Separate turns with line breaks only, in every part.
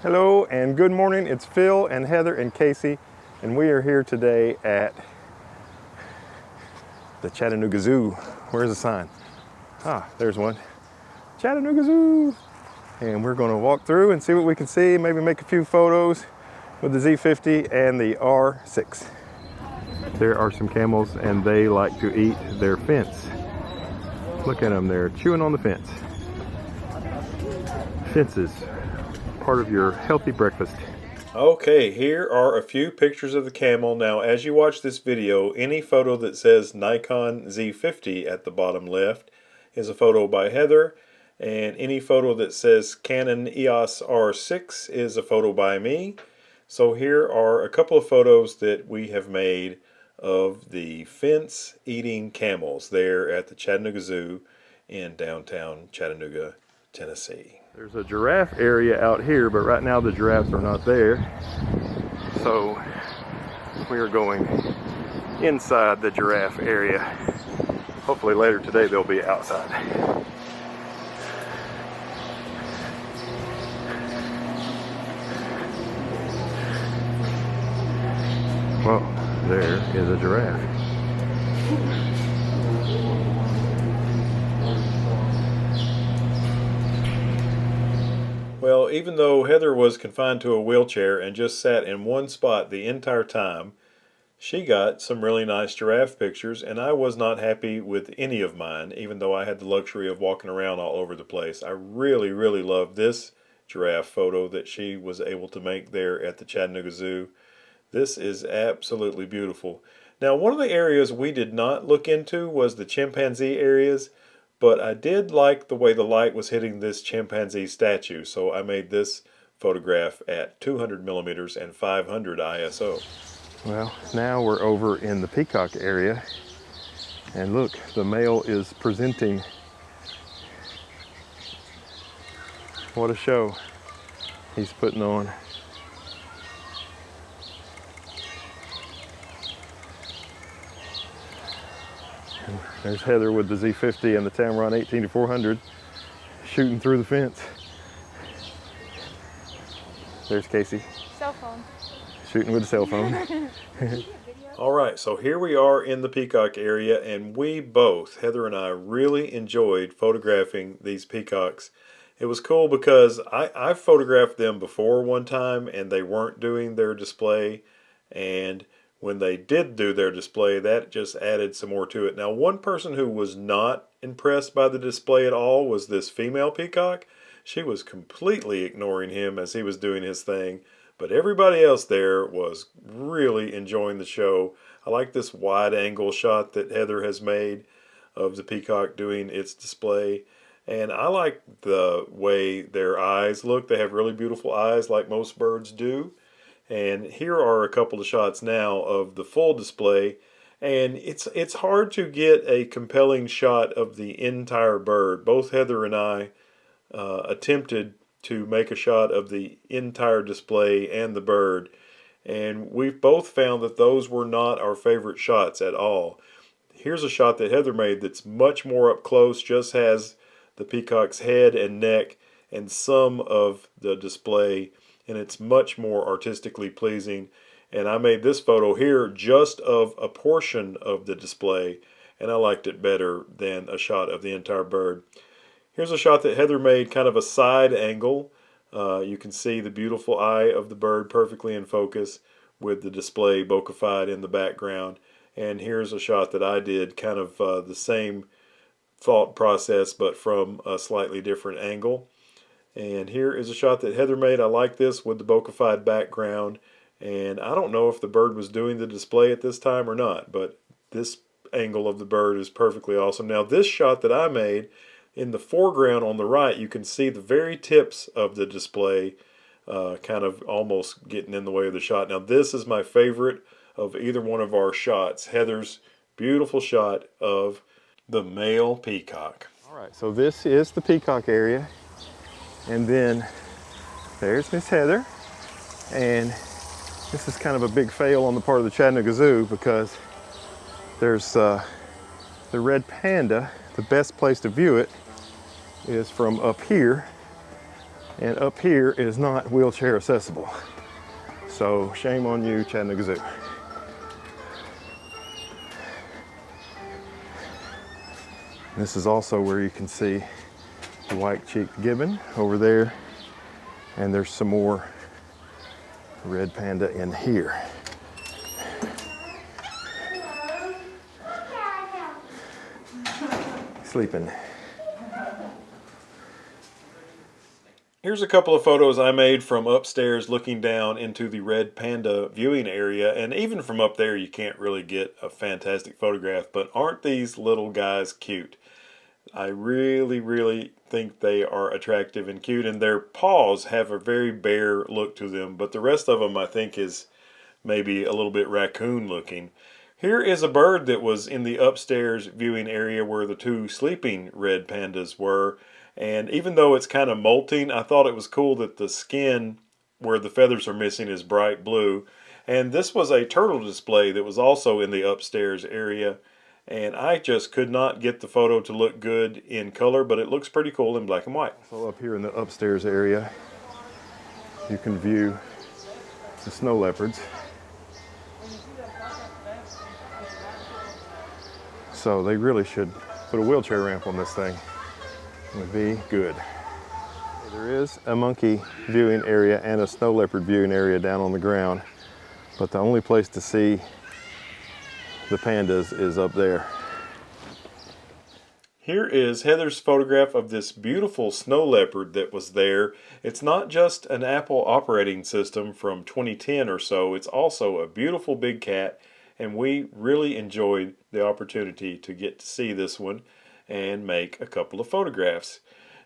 Hello and good morning. It's Phil and Heather and Casey, and we are here today at the Chattanooga Zoo. Where's the sign? Ah, there's one. Chattanooga Zoo. And we're going to walk through and see what we can see, maybe make a few photos with the Z50 and the R6. There are some camels and they like to eat their fence. Look at them, they're chewing on the fence. Fences. Part of your healthy breakfast. Okay, here are a few pictures of the camel. Now, as you watch this video, any photo that says Nikon Z50 at the bottom left is a photo by Heather, and any photo that says Canon EOS R6 is a photo by me. So here are a couple of photos that we have made of the fence-eating camels there at the Chattanooga Zoo in downtown Chattanooga, Tennessee. There's a giraffe area out here, but right now the giraffes are not there. So we are going inside the giraffe area. Hopefully later today they'll be outside. Well, there is a giraffe. Well, even though Heather was confined to a wheelchair and just sat in one spot the entire time, she got some really nice giraffe pictures, and I was not happy with any of mine, even though I had the luxury of walking around all over the place. I really, really love this giraffe photo that she was able to make there at the Chattanooga Zoo. This is absolutely beautiful. Now, one of the areas we did not look into was the chimpanzee areas, but I did like the way the light was hitting this chimpanzee statue, so I made this photograph at 200 millimeters and 500 ISO. Well, now we're over in the peacock area, and look, the male is presenting. What a show he's putting on. And there's Heather with the Z50 and the Tamron 18-400 shooting through the fence. There's Casey.
Cell phone.
Shooting with a cell phone. All right, so here we are in the peacock area, and we both, Heather and I, really enjoyed photographing these peacocks. It was cool because I photographed them before one time and they weren't doing their display, and when they did do their display, that just added some more to it. Now, one person who was not impressed by the display at all was this female peacock. She was completely ignoring him as he was doing his thing, but everybody else there was really enjoying the show. I like this wide angle shot that Heather has made of the peacock doing its display. And I like the way their eyes look. They have really beautiful eyes like most birds do. And here are a couple of shots now of the full display. And it's hard to get a compelling shot of the entire bird. Both Heather and I attempted to make a shot of the entire display and the bird. And we've both found that those were not our favorite shots at all. Here's a shot that Heather made that's much more up close, just has the peacock's head and neck and some of the display, and it's much more artistically pleasing. And I made this photo here just of a portion of the display, and I liked it better than a shot of the entire bird. Here's a shot that Heather made, kind of a side angle. You can see the beautiful eye of the bird perfectly in focus with the display bokeh-fied in the background. And here's a shot that I did, kind of the same thought process but from a slightly different angle. And here is a shot that Heather made. I like this with the bokeh-fied background, and I don't know if the bird was doing the display at this time or not, but this angle of the bird is perfectly awesome. Now, this shot that I made, in the foreground on the right, you can see the very tips of the display kind of almost getting in the way of the shot. Now, this is my favorite of either one of our shots. Heather's beautiful shot of the male peacock. All right, so this is the peacock area, and then there's Miss Heather, and this is kind of a big fail on the part of the Chattanooga Zoo because there's the red panda. The best place to view it is from up here, And up here is not wheelchair accessible. So shame on you, Chattanooga Zoo. This is also where you can see the white-cheeked gibbon over there. And there's some more red panda in here. Sleeping. Here's a couple of photos I made from upstairs looking down into the red panda viewing area, and even from up there you can't really get a fantastic photograph, but aren't these little guys cute? I really think they are attractive and cute, and their paws have a very bare look to them, but the rest of them I think is maybe a little bit raccoon looking. Here is a bird that was in the upstairs viewing area where the two sleeping red pandas were. And even though it's kind of molting, I thought it was cool that the skin where the feathers are missing is bright blue. And this was a turtle display that was also in the upstairs area. And I just could not get the photo to look good in color, but it looks pretty cool in black and white. So up here in the upstairs area, you can view the snow leopards. So they really should put a wheelchair ramp on this thing. Would be good. There is a monkey viewing area and a snow leopard viewing area down on the ground, but the only place to see the pandas is up there. Here is Heather's photograph of this beautiful snow leopard that was there. It's not just an Apple operating system from 2010 or so, it's also a beautiful big cat, and we really enjoyed the opportunity to get to see this one and make a couple of photographs.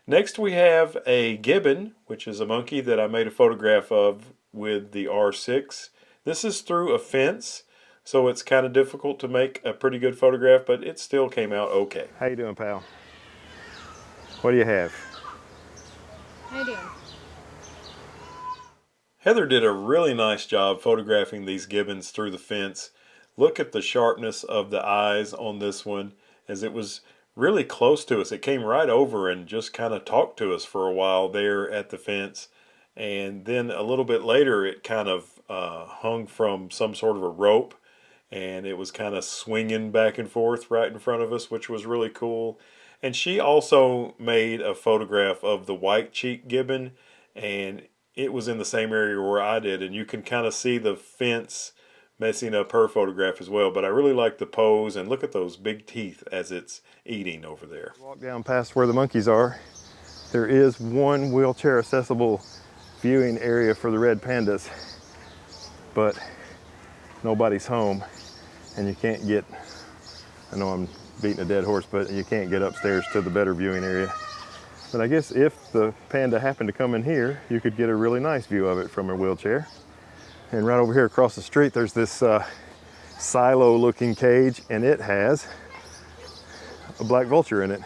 Next we have a gibbon, which is a monkey that I made a photograph of with the R6. This is through a fence, so it's kind of difficult to make a pretty good photograph, but it still came out okay. How you doing, pal? What do you have?
How you doing?
Heather did a really nice job photographing these gibbons through the fence. Look at the sharpness of the eyes on this one, as it was really close to us. It came right over and just kind of talked to us for a while there at the fence. And then a little bit later it kind of hung from some sort of a rope, and it was kind of swinging back and forth right in front of us, which was really cool. And she also made a photograph of the white-cheeked gibbon, and it was in the same area where I did, and you can kind of see the fence messing up her photograph as well. But I really like the pose, and look at those big teeth as it's eating over there. Walk down past where the monkeys are. There is one wheelchair accessible viewing area for the red pandas, but nobody's home, and you can't get, I know I'm beating a dead horse, but you can't get upstairs to the better viewing area. But I guess if the panda happened to come in here, you could get a really nice view of it from a wheelchair. And right over here across the street, there's this silo-looking cage, and it has a black vulture in it,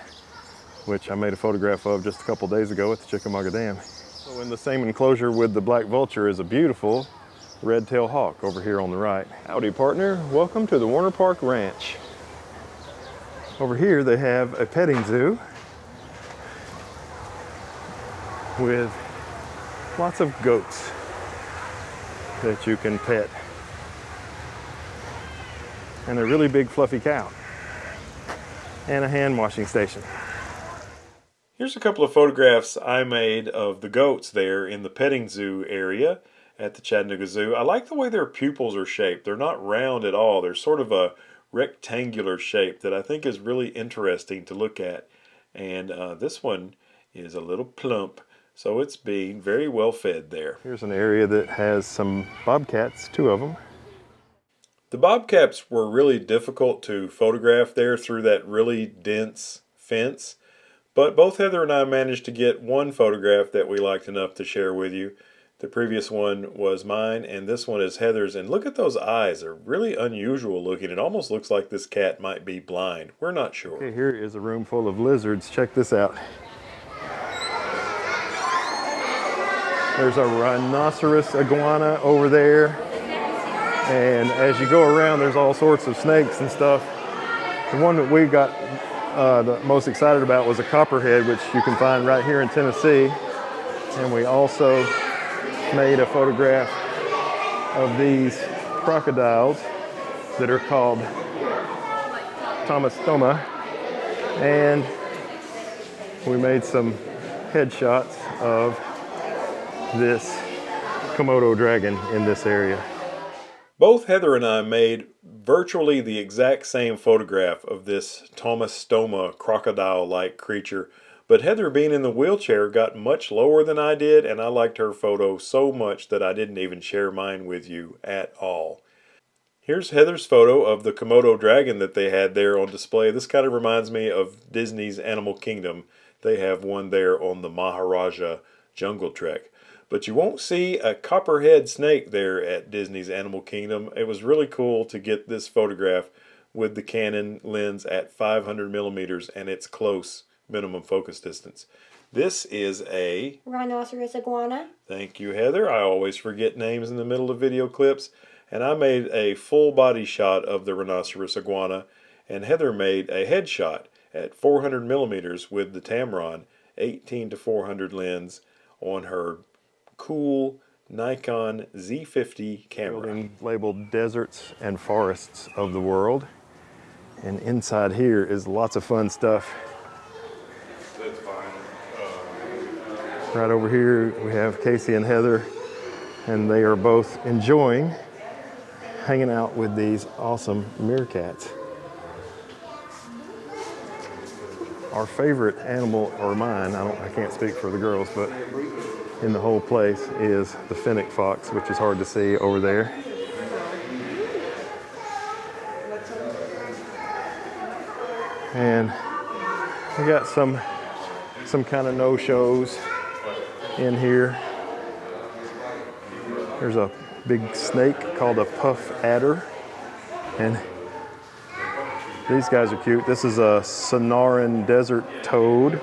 which I made a photograph of just a couple days ago at the Chickamauga Dam. So in the same enclosure with the black vulture is a beautiful red-tailed hawk over here on the right. Howdy, partner. Welcome to the Warner Park Ranch. Over here, they have a petting zoo with lots of goats that you can pet, and a really big fluffy cow, and a hand washing station. Here's a couple of photographs I made of the goats there in the petting zoo area at the Chattanooga Zoo. I like the way their pupils are shaped. They're not round at all. They're sort of a rectangular shape that I think is really interesting to look at. And this one is a little plump, so it's being very well fed there. Here's an area that has some bobcats, 2 of them. The bobcats were really difficult to photograph there through that really dense fence, but both Heather and I managed to get one photograph that we liked enough to share with you. The previous one was mine, and this one is Heather's. And look at those eyes. They're really unusual looking. It almost looks like this cat might be blind. We're not sure. Okay, here is a room full of lizards. Check this out. There's a rhinoceros iguana over there, and as you go around there's all sorts of snakes and stuff. The one that we got the most excited about was a copperhead, which you can find right here in Tennessee. And we also made a photograph of these crocodiles that are called Tomastoma. And we made some headshots of this Komodo dragon in this area. Both Heather and I made virtually the exact same photograph of this Tomastoma crocodile-like creature, but Heather, being in the wheelchair, got much lower than I did, and I liked her photo so much that I didn't even share mine with you at all. Here's Heather's photo of the Komodo dragon that they had there on display. This kind of reminds me of Disney's Animal Kingdom. They have one there on the Maharaja Jungle Trek. But you won't see a copperhead snake there at Disney's Animal Kingdom. It was really cool to get this photograph with the Canon lens at 500 millimeters and its close minimum focus distance. This is a
rhinoceros iguana.
Thank you, Heather. I always forget names in the middle of video clips. And I made a full body shot of the rhinoceros iguana, and Heather made a headshot at 400 millimeters with the Tamron 18-400 lens on her cool Nikon Z50 camera. Labeled deserts and forests of the world. And inside here is lots of fun stuff. That's fine. Right over here we have Casey and Heather, and they are both enjoying hanging out with these awesome meerkats. Our favorite animal, or mine, I can't speak for the girls, but in the whole place is the fennec fox, which is hard to see over there. And we got some kind of no-shows in here. There's a big snake called a puff adder, and these guys are cute. This is a Sonoran desert toad,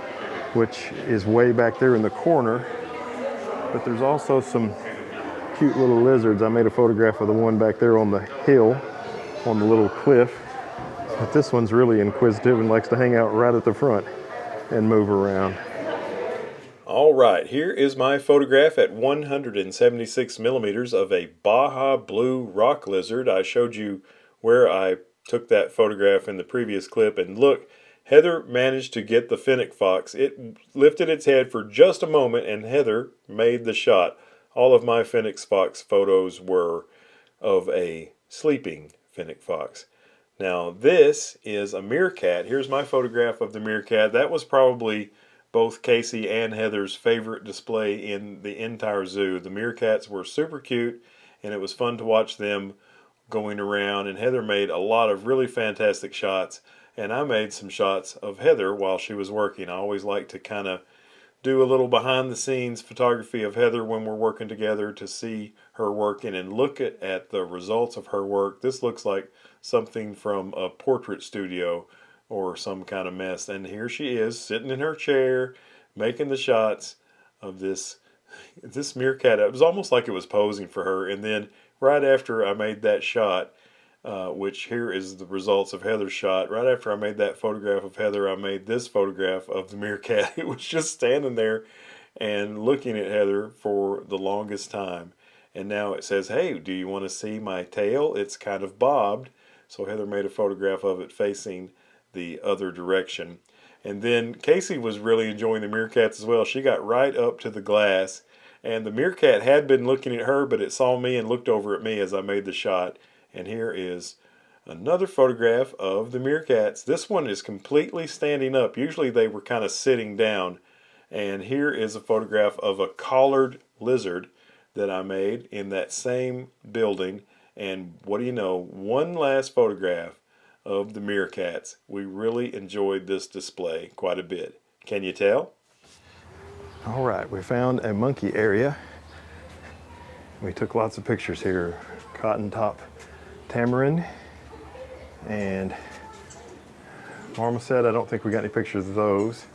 which is way back there in the corner. But there's also some cute little lizards. I made a photograph of the one back there on the hill, on the little cliff. But this one's really inquisitive and likes to hang out right at the front and move around. All right, here is my photograph at 176 millimeters of a Baja blue rock lizard. I showed you where I took that photograph in the previous clip, and look, Heather managed to get the fennec fox. It lifted its head for just a moment, and Heather made the shot. All of my fennec fox photos were of a sleeping fennec fox. Now this is a meerkat. Here's my photograph of the meerkat. That was probably both Casey and Heather's favorite display in the entire zoo. The meerkats were super cute, and it was fun to watch them going around, and Heather made a lot of really fantastic shots, and I made some shots of Heather while she was working. I always like to kind of do a little behind the scenes photography of Heather when we're working together to see her working and look at the results of her work. This looks like something from a portrait studio or some kind of mess, and here she is sitting in her chair making the shots of this meerkat. It was almost like it was posing for her, and then right after I made that shot, which here is the results of Heather's shot, right after I made that photograph of Heather, I made this photograph of the meerkat. It was just standing there and looking at Heather for the longest time. And now it says, hey, do you want to see my tail? It's kind of bobbed. So Heather made a photograph of it facing the other direction. And then Casey was really enjoying the meerkats as well. She got right up to the glass, and the meerkat had been looking at her, but it saw me and looked over at me as I made the shot. And here is another photograph of the meerkats. This one is completely standing up. Usually they were kind of sitting down. And here is a photograph of a collared lizard that I made in that same building. And what do you know, one last photograph of the meerkats. We really enjoyed this display quite a bit. Can you tell? All right, we found a monkey area. We took lots of pictures here. Cotton top Tamron and marmoset. I don't think we got any pictures of those.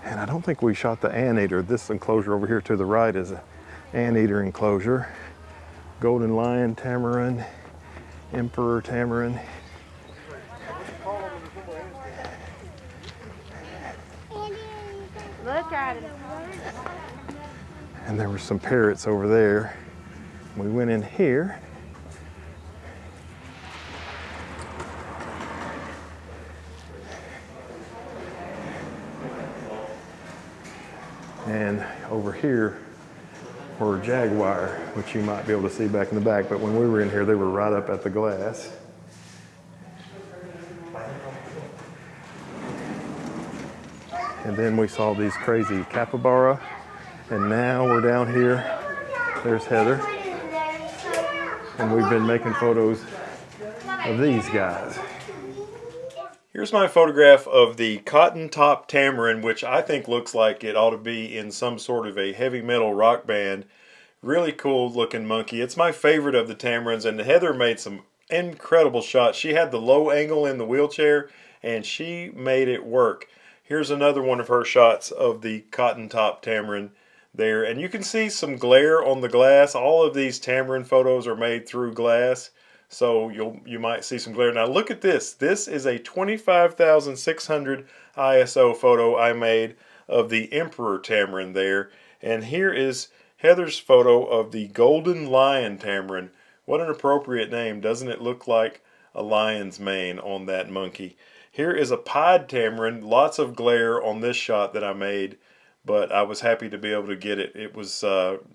And I don't think we shot the anteater. This enclosure over here to the right is an anteater enclosure. Golden lion Tamron, emperor Tamron.
Look at him.
And there were some parrots over there. We went in here. And over here were jaguar, which you might be able to see back in the back, but when we were in here, they were right up at the glass. And then we saw these crazy capybara, and now we're down here. There's Heather, and we've been making photos of these guys. Here's my photograph of the cotton-top tamarin, which I think looks like it ought to be in some sort of a heavy metal rock band. Really cool looking monkey. It's my favorite of the tamarins, and Heather made some incredible shots. She had the low angle in the wheelchair, and she made it work. Here's another one of her shots of the cotton-top tamarin there, and you can see some glare on the glass. All of these tamarin photos are made through glass, so you might see some glare. Now look at this. This is a 25,600 ISO photo I made of the emperor tamarin there, and here is Heather's photo of the golden lion tamarin. What an appropriate name. Doesn't it look like a lion's mane on that monkey? Here is a pied tamarin. Lots of glare on this shot that I made, but I was happy to be able to get it. It was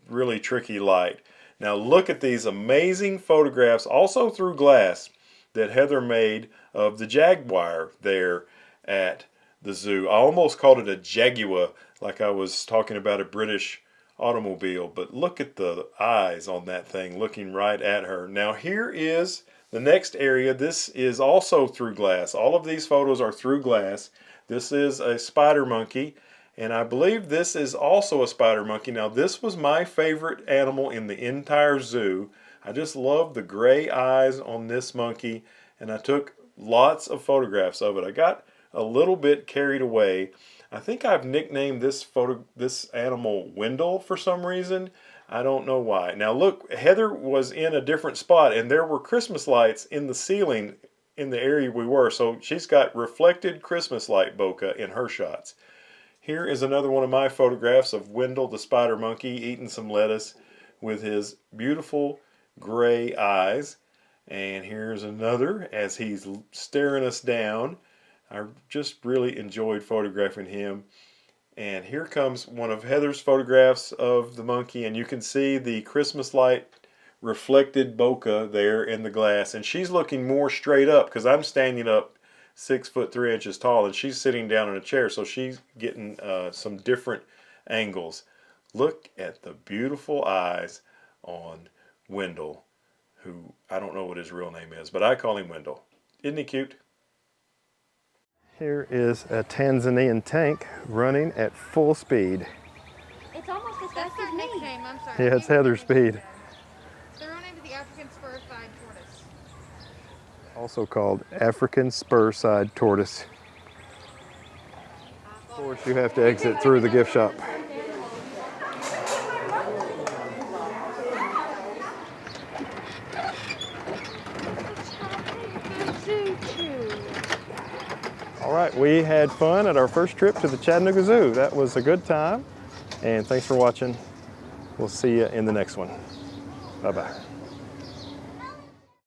really tricky light. Now look at these amazing photographs, also through glass, that Heather made of the jaguar there at the zoo. I almost called it a jaguar, like I was talking about a British automobile, but look at the eyes on that thing looking right at her. Now here is the next area. This is also through glass. All of these photos are through glass. This is a spider monkey, and I believe this is also a spider monkey. Now this was my favorite animal in the entire zoo. I just love the gray eyes on this monkey, and I took lots of photographs of it. I got a little bit carried away. I think I've nicknamed this animal Wendell for some reason. I don't know why. Now look, Heather was in a different spot, and there were Christmas lights in the ceiling in the area we were. So she's got reflected Christmas light bokeh in her shots. Here is another one of my photographs of Wendell the spider monkey eating some lettuce with his beautiful gray eyes. And here's another as he's staring us down. I just really enjoyed photographing him. And here comes one of Heather's photographs of the monkey, and you can see the Christmas light reflected bokeh there in the glass. And she's looking more straight up because I'm standing up 6'3" tall, and she's sitting down in a chair, so she's getting some different angles. Look at the beautiful eyes on Wendell, who I don't know what his real name is, but I call him Wendell. Isn't he cute? Here is a Tanzanian tank running at full speed.
It's almost as fast as me. I'm sorry.
Yeah, it's Heather's speed.
They're running to the African spur-side tortoise.
Also called African spur-side tortoise. Of course, you have to exit through the gift shop. All right, we had fun at our first trip to the Chattanooga Zoo. That was a good time, and thanks for watching. We'll see you in the next one. Bye-bye.